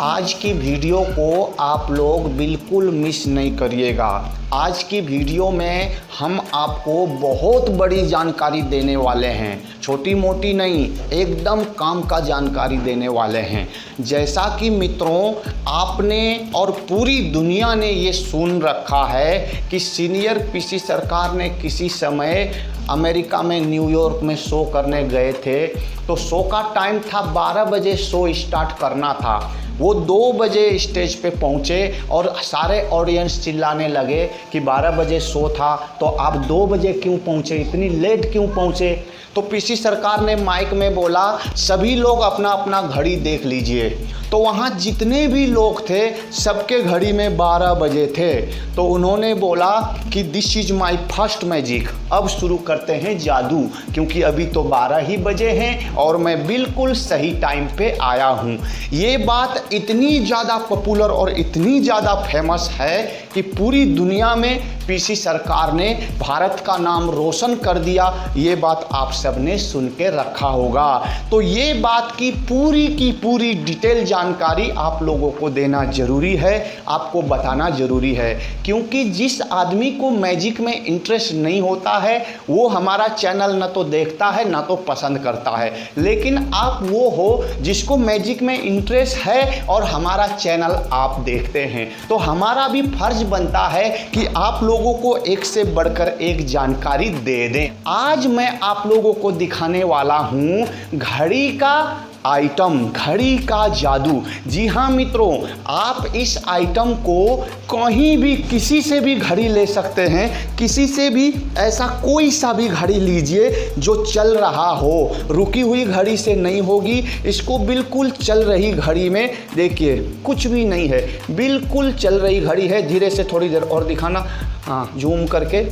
आज की वीडियो को आप लोग बिल्कुल मिस नहीं करिएगा। आज की वीडियो में हम आपको बहुत बड़ी जानकारी देने वाले हैं, छोटी मोटी नहीं, एकदम काम का जानकारी देने वाले हैं। जैसा कि मित्रों आपने और पूरी दुनिया ने ये सुन रखा है कि सीनियर पीसी सरकार ने किसी समय अमेरिका में न्यूयॉर्क में शो करने गए थे, तो शो का टाइम था 12 बजे शो स्टार्ट करना था। वो 2 बजे स्टेज पे पहुँचे और सारे ऑडियंस चिल्लाने लगे कि 12 बजे शो था तो आप 2 बजे क्यों पहुँचे, इतनी लेट क्यों पहुँचे। तो पीसी सरकार ने माइक में बोला सभी लोग अपना अपना घड़ी देख लीजिए। तो वहाँ जितने भी लोग थे सबके घड़ी में 12 बजे थे। तो उन्होंने बोला कि this is my first magic, अब शुरू करते हैं जादू, क्योंकि अभी तो 12 ही बजे हैं और मैं बिल्कुल सही टाइम पे आया हूँ। ये बात इतनी ज़्यादा पॉपुलर और इतनी ज़्यादा फेमस है कि पूरी दुनिया में पीसी सरकार ने भारत का नाम रोशन कर दिया। ये बात आप सबने सुन के रखा होगा। तो ये बात की पूरी डिटेल जानकारी आप लोगों को देना ज़रूरी है, आपको बताना ज़रूरी है, क्योंकि जिस आदमी को मैजिक में इंटरेस्ट नहीं होता है वो हमारा चैनल ना तो देखता है ना तो पसंद करता है। लेकिन आप वो हो जिसको मैजिक में इंटरेस्ट है और हमारा चैनल आप देखते हैं, तो हमारा भी फर्ज बनता है कि आप लोगों को एक से बढ़कर एक जानकारी दे दें। आज मैं आप लोगों को दिखाने वाला हूं घड़ी का आइटम, घड़ी का जादू। जी हाँ मित्रों, आप इस आइटम को कहीं भी किसी से भी घड़ी ले सकते हैं, किसी से भी ऐसा कोई सा भी घड़ी लीजिए जो चल रहा हो, रुकी हुई घड़ी से नहीं होगी। इसको बिल्कुल चल रही घड़ी में देखिए, कुछ भी नहीं है, बिल्कुल चल रही घड़ी है। धीरे से थोड़ी देर और दिखाना, हाँ जूम करके,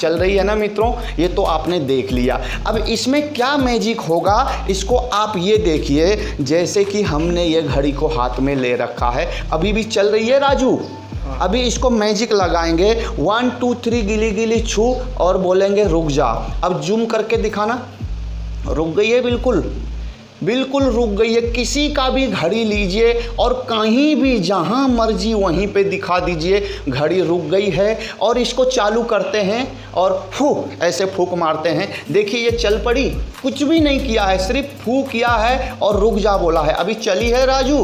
चल रही है ना मित्रों। ये तो आपने देख लिया। अब इसमें क्या मैजिक होगा इसको आप ये देखिए। जैसे कि हमने ये घड़ी को हाथ में ले रखा है, अभी भी चल रही है राजू। अभी इसको मैजिक लगाएंगे 1 2 3 गिली गिली छू और बोलेंगे रुक जा। अब जूम करके दिखाना, रुक गई है, बिल्कुल रुक गई है। किसी का भी घड़ी लीजिए और कहीं भी जहां मर्जी वहीं पे दिखा दीजिए, घड़ी रुक गई है। और इसको चालू करते हैं और फूक, ऐसे फूक मारते हैं, देखिए ये चल पड़ी, कुछ भी नहीं किया है, सिर्फ फूक किया है और रुक जा बोला है। अभी चली है राजू,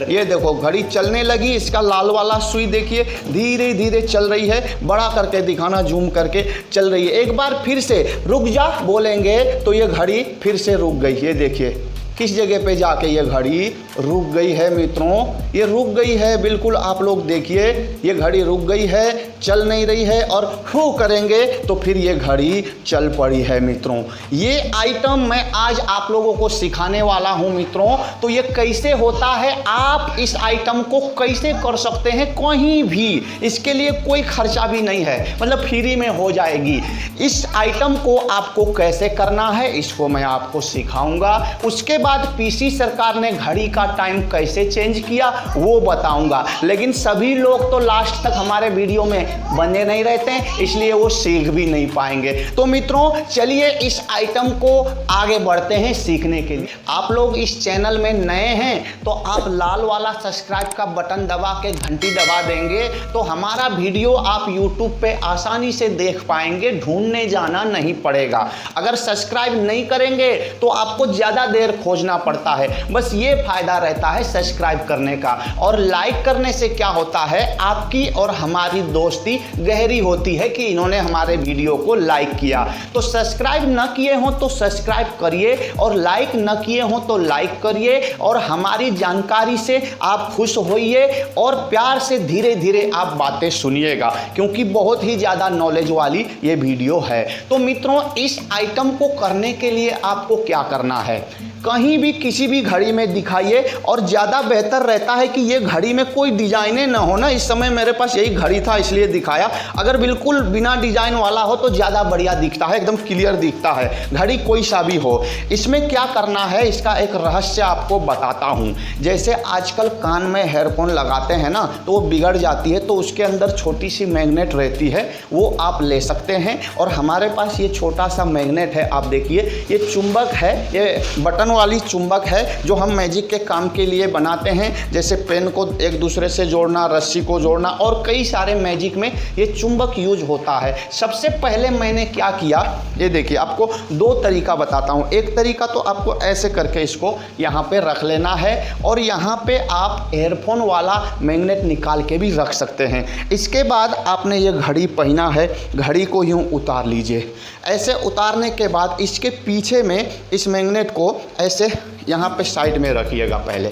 ये देखो घड़ी चलने लगी। इसका लाल वाला सुई देखिए धीरे धीरे चल रही है। बड़ा करके दिखाना, जूम करके, चल रही है। एक बार फिर से रुक जा बोलेंगे तो ये घड़ी फिर से रुक गई। ये देखिए किस जगह पे जाके ये घड़ी रुक गई है मित्रों, ये रुक गई है बिल्कुल। आप लोग देखिए ये घड़ी रुक गई है, चल नहीं रही है, और फू करेंगे तो फिर ये घड़ी चल पड़ी है मित्रों। ये आइटम मैं आज आप लोगों को सिखाने वाला हूं मित्रों। तो ये कैसे होता है, आप इस आइटम को कैसे कर सकते हैं कहीं भी, इसके लिए कोई खर्चा भी नहीं है, मतलब फ्री में हो जाएगी। इस आइटम को आपको कैसे करना है इसको मैं आपको सिखाऊंगा। उसके बाद पीसी सरकार ने घड़ी का टाइम कैसे चेंज किया वो बताऊंगा। लेकिन सभी लोग तो लास्ट तक हमारे वीडियो में बने नहीं रहते हैं, इसलिए वो सीख भी नहीं पाएंगे। तो मित्रों चलिए इस आइटम को आगे बढ़ते हैं सीखने के लिए। आप लोग इस चैनल में नए हैं तो आप लाल वाला सब्सक्राइब का बटन दबा के घंटी दबा देंगे तो हमारा वीडियो आप यूट्यूब पे आसानी से देख पाएंगे, ढूंढने जाना नहीं पड़ेगा। अगर सब्सक्राइब नहीं करेंगे तो आपको ज़्यादा देर खोजना पड़ता है। बस ये फायदा रहता है सब्सक्राइब करने का। और लाइक करने से क्या होता है, आपकी और हमारी दोस्ती गहरी होती है कि इन्होंने हमारे वीडियो को लाइक किया। तो सब्सक्राइब न किए हो तो सब्सक्राइब करिए, और लाइक न किए हो तो लाइक करिए, और हमारी जानकारी से आप खुश होइए और प्यार से धीरे धीरे आप बातें सुनिएगा, क्योंकि बहुत ही ज़्यादा नॉलेज वाली ये वीडियो है। तो मित्रों इस आइटम को करने के लिए आपको क्या करना है, कहीं भी किसी भी घड़ी में दिखाइए, और ज़्यादा बेहतर रहता है कि ये घड़ी में कोई डिजाइने ना हो ना। इस समय मेरे पास यही घड़ी था इसलिए दिखाया, अगर बिल्कुल बिना डिजाइन वाला हो तो ज़्यादा बढ़िया दिखता है, एकदम क्लियर दिखता है, घड़ी कोई सा भी हो। इसमें क्या करना है इसका एक रहस्य आपको बताता हूँ। जैसे आजकल कान में हेयरफोन लगाते हैं ना तो वो बिगड़ जाती है, तो उसके अंदर छोटी सी मैग्नेट रहती है, वो आप ले सकते हैं। और हमारे पास ये छोटा सा मैग्नेट है, आप देखिए ये चुंबक है, ये बटन वाली चुंबक है जो हम मैजिक के काम के लिए बनाते हैं, जैसे पेन को एक दूसरे से जोड़ना, रस्सी को जोड़ना और कई सारे मैजिक में ये चुंबक यूज होता है। सबसे पहले मैंने क्या किया, ये देखिए आपको दो तरीका बताता हूँ। एक तरीका तो आपको ऐसे करके इसको यहाँ पे रख लेना है और यहाँ पे आप एयरफोन वाला मैग्नेट निकाल के भी रख सकते हैं। इसके बाद आपने ये घड़ी पहना है, घड़ी को यूँ उतार लीजिए। ऐसे उतारने के बाद इसके पीछे में इस मैग्नेट को ऐसे यहाँ पे साइड में रखिएगा पहले,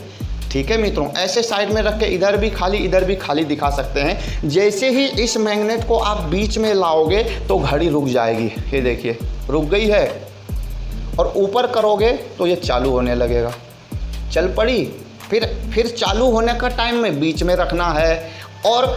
ठीक है मित्रों। ऐसे साइड में रख के इधर भी खाली दिखा सकते हैं। जैसे ही इस मैग्नेट को आप बीच में लाओगे तो घड़ी रुक जाएगी, ये देखिए रुक गई है, और ऊपर करोगे तो ये चालू होने लगेगा। चल पड़ी। फिर चालू होने का टाइम में बीच में रखना है और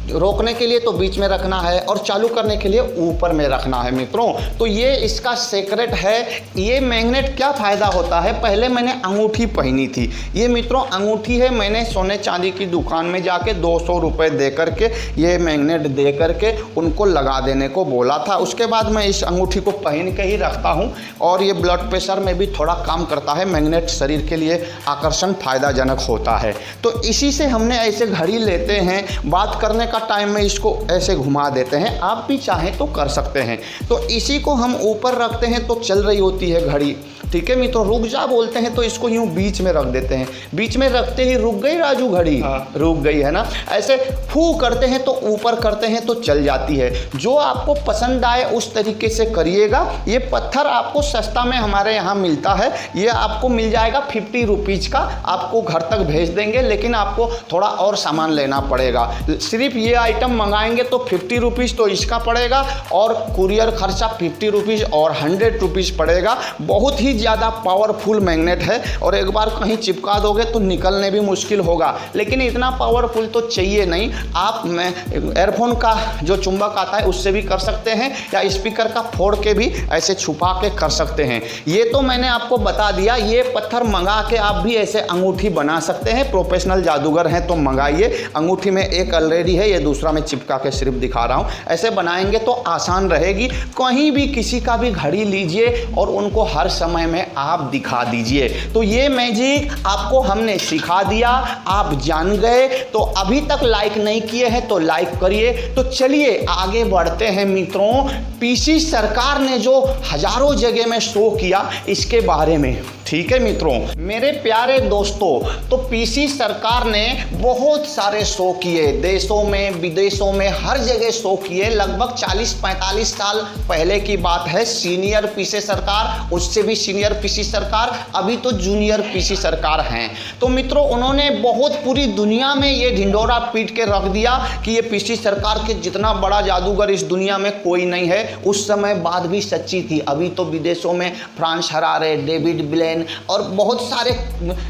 रोकने के लिए तो बीच में रखना है और चालू करने के लिए ऊपर में रखना है मित्रों। तो ये इसका सीक्रेट है। ये मैग्नेट क्या फ़ायदा होता है, पहले मैंने अंगूठी पहनी थी। ये मित्रों अंगूठी है, मैंने सोने चांदी की दुकान में जाके 200 रुपये दे करके ये मैग्नेट दे करके उनको लगा देने को बोला था। उसके बाद मैं इस अंगूठी को पहन के ही रखता हूँ और ये ब्लड प्रेशर में भी थोड़ा काम करता है। मैग्नेट शरीर के लिए आकर्षण फ़ायदाजनक होता है। तो इसी से हमने ऐसे घड़ी लेते हैं, बात करने का टाइम में इसको ऐसे घुमा देते हैं। आप भी चाहें तो कर सकते हैं। तो इसी को हम ऊपर रखते हैं तो चल रही होती है घड़ी, ठीक है मित्रों। रुक जा बोलते हैं तो इसको यूं बीच में रख देते हैं। बीच में रखते ही रुक गई राजू घड़ी, रुक गई है ना। ऐसे फू करते हैं तो ऊपर करते हैं तो चल जाती है। जो आपको पसंद आए उस तरीके से करिएगा। ये पत्थर आपको सस्ता में हमारे यहाँ मिलता है। ये आपको मिल जाएगा 50 रुपीज़ का, आपको घर तक भेज देंगे, लेकिन आपको थोड़ा और सामान लेना पड़ेगा। सिर्फ ये आइटम मंगाएंगे तो 50 रुपीज़ तो इसका पड़ेगा और कुरियर खर्चा 50 रुपीज़ और 100 रुपीज़ पड़ेगा। बहुत ही ज़्यादा पावरफुल मैग्नेट है और एक बार कहीं चिपका दोगे तो निकलने भी मुश्किल होगा, लेकिन इतना पावरफुल तो चाहिए नहीं। आप एयरफोन का जो चुंबक आता है उससे भी कर सकते हैं या स्पीकर का फोड़ के भी ऐसे छुपा के कर सकते हैं। ये तो मैंने आपको बता दिया। ये पत्थर मंगा के आप भी ऐसे अंगूठी बना सकते हैं। प्रोफेशनल जादूगर हैं तो मंगाइए। अंगूठी में एक ऑलरेडी है, ये दूसरा मैं चिपका के सिर्फ दिखा रहा हूँ। ऐसे बनाएंगे तो आसान रहेगी। कहीं भी किसी का भी घड़ी लीजिए और उनको हर समय में आप दिखा दीजिए। तो ये मैजिक आपको हमने सिखा दिया, आप जान गए। तो अभी तक लाइक नहीं किए हैं तो लाइक करिए। तो चलिए आगे बढ़ते हैं मित्रों। पीसी सरकार ने जो हजारों जगह में शो किया इसके बारे में, ठीक है मित्रों। मेरे प्यारे दोस्तों, तो पीसी सरकार ने बहुत सारे शो किए, देशों में विदेशों में हर जगह शो किए। लगभग 40-45 साल पहले की बात है। सीनियर पीसी सरकार, उससे भी सीनियर पीसी सरकार, अभी तो जूनियर पीसी सरकार हैं। तो मित्रों उन्होंने बहुत पूरी दुनिया में ये ढिंडोरा पीट के रख दिया कि ये पीसी सरकार के जितना बड़ा जादूगर इस दुनिया में कोई नहीं है। उस समय बात भी सच्ची थी। अभी तो विदेशों में फ्रांस हरारे, डेविड ब्लेन और बहुत सारे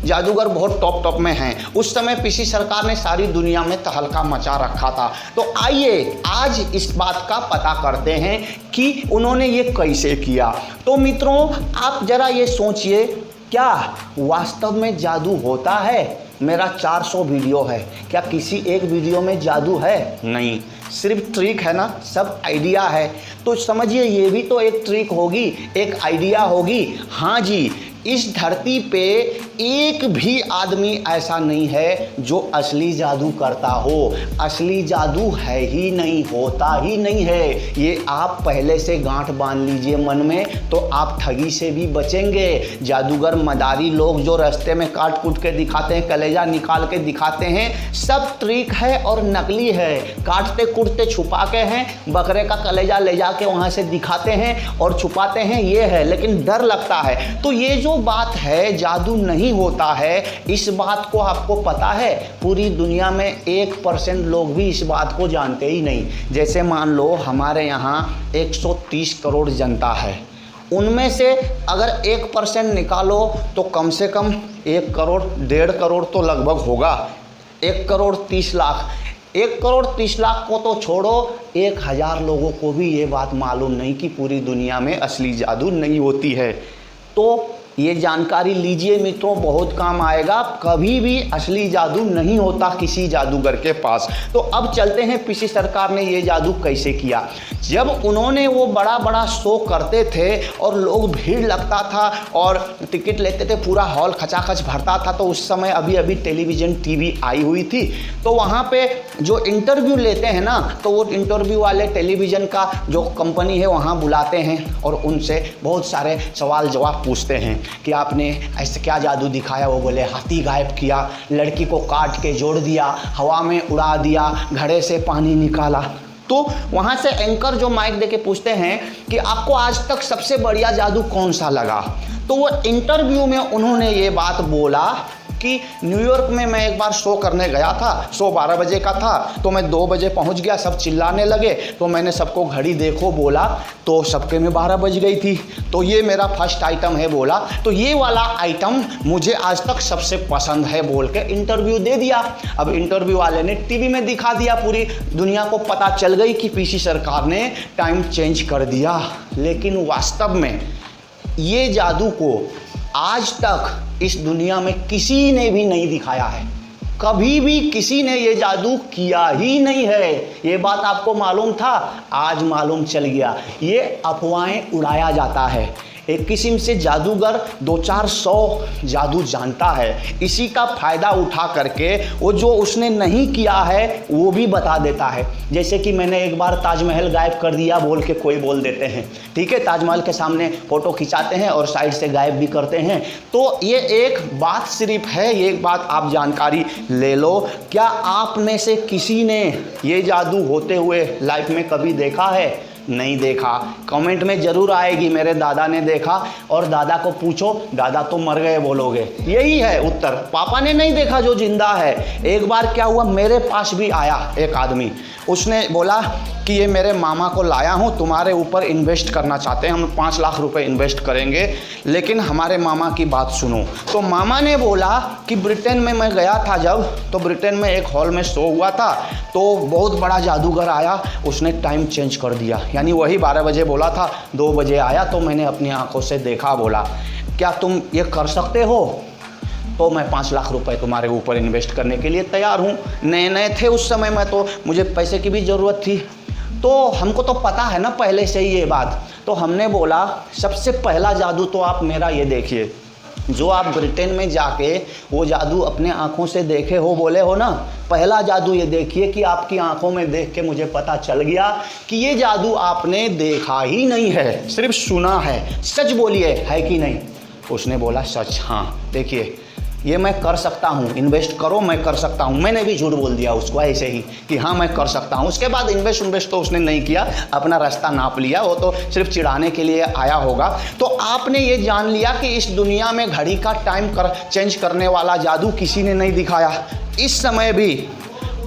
जादूगर बहुत टॉप में हैं। उस समय पीसी सरकार ने सारी दुनिया में तहलका मचा रखा था। तो आइए आज इस बात का पता करते हैं कि उन्होंने ये कैसे किया। तो मित्रों आप जरा ये सोचिए, क्या वास्तव में जादू होता है? मेरा 400 वीडियो है, क्या किसी एक वीडियो में जादू है? नहीं, सिर्फ ट्रिक है ना, सब आइडिया है। तो समझिए ये भी तो एक ट्रिक होगी, एक आइडिया होगी। हाँ जी, इस धरती पे एक भी आदमी ऐसा नहीं है जो असली जादू करता हो। असली जादू है ही नहीं, होता ही नहीं है। ये आप पहले से गांठ बांध लीजिए मन में, तो आप ठगी से भी बचेंगे। जादूगर मदारी लोग जो रास्ते में काट कूट के दिखाते हैं, कलेजा निकाल के दिखाते हैं, सब ट्रिक है और नकली है। काटते कूटते छुपा के हैं, बकरे का कलेजा ले जाके वहाँ से दिखाते हैं और छुपाते हैं, ये है। लेकिन डर लगता है। तो ये जो बात है जादू नहीं होता है, इस बात को आपको पता है? पूरी दुनिया में 1% लोग भी इस बात को जानते ही नहीं। जैसे मान लो हमारे यहाँ 130 करोड़ जनता है, उनमें से अगर 1% निकालो तो कम से कम 1 करोड़ 1.5 करोड़ तो लगभग होगा। 1 करोड़ 30 लाख, 1 करोड़ 30 लाख को तो छोड़ो, 1000 लोगों को भी ये बात मालूम नहीं कि पूरी दुनिया में असली जादू नहीं होती है। तो ये जानकारी लीजिए मित्रों, बहुत काम आएगा। कभी भी असली जादू नहीं होता किसी जादूगर के पास। तो अब चलते हैं पीसी सरकार ने ये जादू कैसे किया। जब उन्होंने वो बड़ा बड़ा शो करते थे और लोग भीड़ लगता था और टिकट लेते थे, पूरा हॉल खचाखच भरता था, तो उस समय अभी अभी टेलीविज़न टीवी आई हुई थी। तो वहाँ पे जो इंटरव्यू लेते हैं ना, तो वो इंटरव्यू वाले टेलीविज़न का जो कंपनी है वहाँ बुलाते हैं और उनसे बहुत सारे सवाल जवाब पूछते हैं कि आपने ऐसे क्या जादू दिखाया। वो बोले हाथी गायब किया, लड़की को काट के जोड़ दिया, हवा में उड़ा दिया, घड़े से पानी निकाला। तो वहाँ से एंकर जो माइक देके पूछते हैं कि आपको आज तक सबसे बढ़िया जादू कौन सा लगा। तो वो इंटरव्यू में उन्होंने ये बात बोला कि न्यूयॉर्क में मैं एक बार शो करने गया था, शो 12 बजे का था, तो मैं 2 बजे पहुंच गया, सब चिल्लाने लगे, तो मैंने सबको घड़ी देखो बोला, तो सबके में 12 बज गई थी, तो ये मेरा फर्स्ट आइटम है बोला, तो ये वाला आइटम मुझे आज तक सबसे पसंद है बोल के इंटरव्यू दे दिया। अब इंटरव्यू वाले ने टीवी में दिखा दिया, पूरी दुनिया को पता चल गई कि पीसी सरकार ने टाइम चेंज कर दिया। लेकिन वास्तव में ये जादू को आज तक इस दुनिया में किसी ने भी नहीं दिखाया है। कभी भी किसी ने ये जादू किया ही नहीं है। ये बात आपको मालूम था, आज मालूम चल गया। ये अफवाहें उड़ाया जाता है। एक किस्म से जादूगर 200-400 जादू जानता है, इसी का फ़ायदा उठा करके वो जो उसने नहीं किया है वो भी बता देता है। जैसे कि मैंने एक बार ताजमहल गायब कर दिया बोल के कोई बोल देते हैं, ठीक है, ताजमहल के सामने फ़ोटो खिंचाते हैं और साइड से गायब भी करते हैं। तो ये एक बात सिर्फ है, ये एक बात आप जानकारी ले लो। क्या आप में से किसी ने ये जादू होते हुए लाइफ में कभी देखा है? नहीं देखा? कमेंट में ज़रूर आएगी मेरे दादा ने देखा, और दादा को पूछो, दादा तो मर गए बोलोगे। यही है उत्तर। पापा ने नहीं देखा जो जिंदा है। एक बार क्या हुआ, मेरे पास भी आया एक आदमी, उसने बोला कि ये मेरे मामा को लाया हूँ, तुम्हारे ऊपर इन्वेस्ट करना चाहते हैं, हम 5 लाख रुपए इन्वेस्ट करेंगे, लेकिन हमारे मामा की बात सुनो। तो मामा ने बोला कि ब्रिटेन में मैं गया था जब, तो ब्रिटेन में एक हॉल में शो हुआ था, तो बहुत बड़ा जादूगर आया, उसने टाइम चेंज कर दिया। यानी वही 12 बजे बोला था, 2 बजे आया, तो मैंने अपनी आंखों से देखा। बोला क्या तुम ये कर सकते हो? तो मैं 5 लाख रुपए तुम्हारे ऊपर इन्वेस्ट करने के लिए तैयार हूँ। नए नए थे उस समय में, तो मुझे पैसे की भी ज़रूरत थी, तो हमको तो पता है ना पहले से ही ये बात। तो हमने बोला सबसे पहला जादू तो आप मेरा ये देखिए, जो आप ब्रिटेन में जाके वो जादू अपने आँखों से देखे हो बोले हो ना, पहला जादू ये देखिए कि आपकी आंखों में देख के मुझे पता चल गया कि ये जादू आपने देखा ही नहीं है, सिर्फ सुना है। सच बोलिए, है कि नहीं? उसने बोला सच। हाँ देखिए, ये मैं कर सकता हूँ, इन्वेस्ट करो, मैं कर सकता हूँ। मैंने भी झूठ बोल दिया उसको ऐसे ही कि हाँ मैं कर सकता हूँ। उसके बाद इन्वेस्ट तो उसने नहीं किया, अपना रास्ता नाप लिया, वो तो सिर्फ चिढ़ाने के लिए आया होगा। तो आपने ये जान लिया कि इस दुनिया में घड़ी का टाइम चेंज करने वाला जादू किसी ने नहीं दिखाया। इस समय भी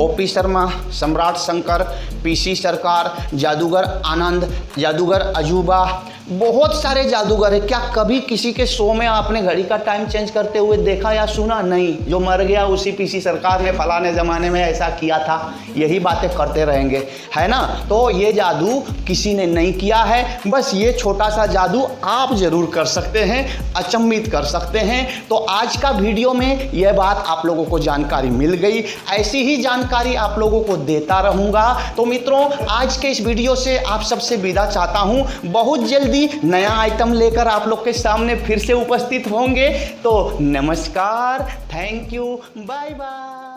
ओपी शर्मा, सम्राट शंकर, पीसी सरकार, जादूगर आनंद, जादूगर अजूबा, बहुत सारे जादूगर है। क्या कभी किसी के शो में आपने घड़ी का टाइम चेंज करते हुए देखा या सुना? नहीं। जो मर गया उसी पीसी सरकार ने फलाने ज़माने में ऐसा किया था, यही बातें करते रहेंगे, है ना। तो ये जादू किसी ने नहीं किया है। बस ये छोटा सा जादू आप ज़रूर कर सकते हैं, अचंभित कर सकते हैं। तो आज का वीडियो में यह बात आप लोगों को जानकारी मिल गई। ऐसी ही जानकारी आप लोगों को देता रहूँगा। तो मित्रों, आज के इस वीडियो से आप सबसे विदा चाहता हूँ। बहुत जल्दी नया आइटम लेकर आप लोग के सामने फिर से उपस्थित होंगे। तो नमस्कार, थैंक यू, बाय बाय।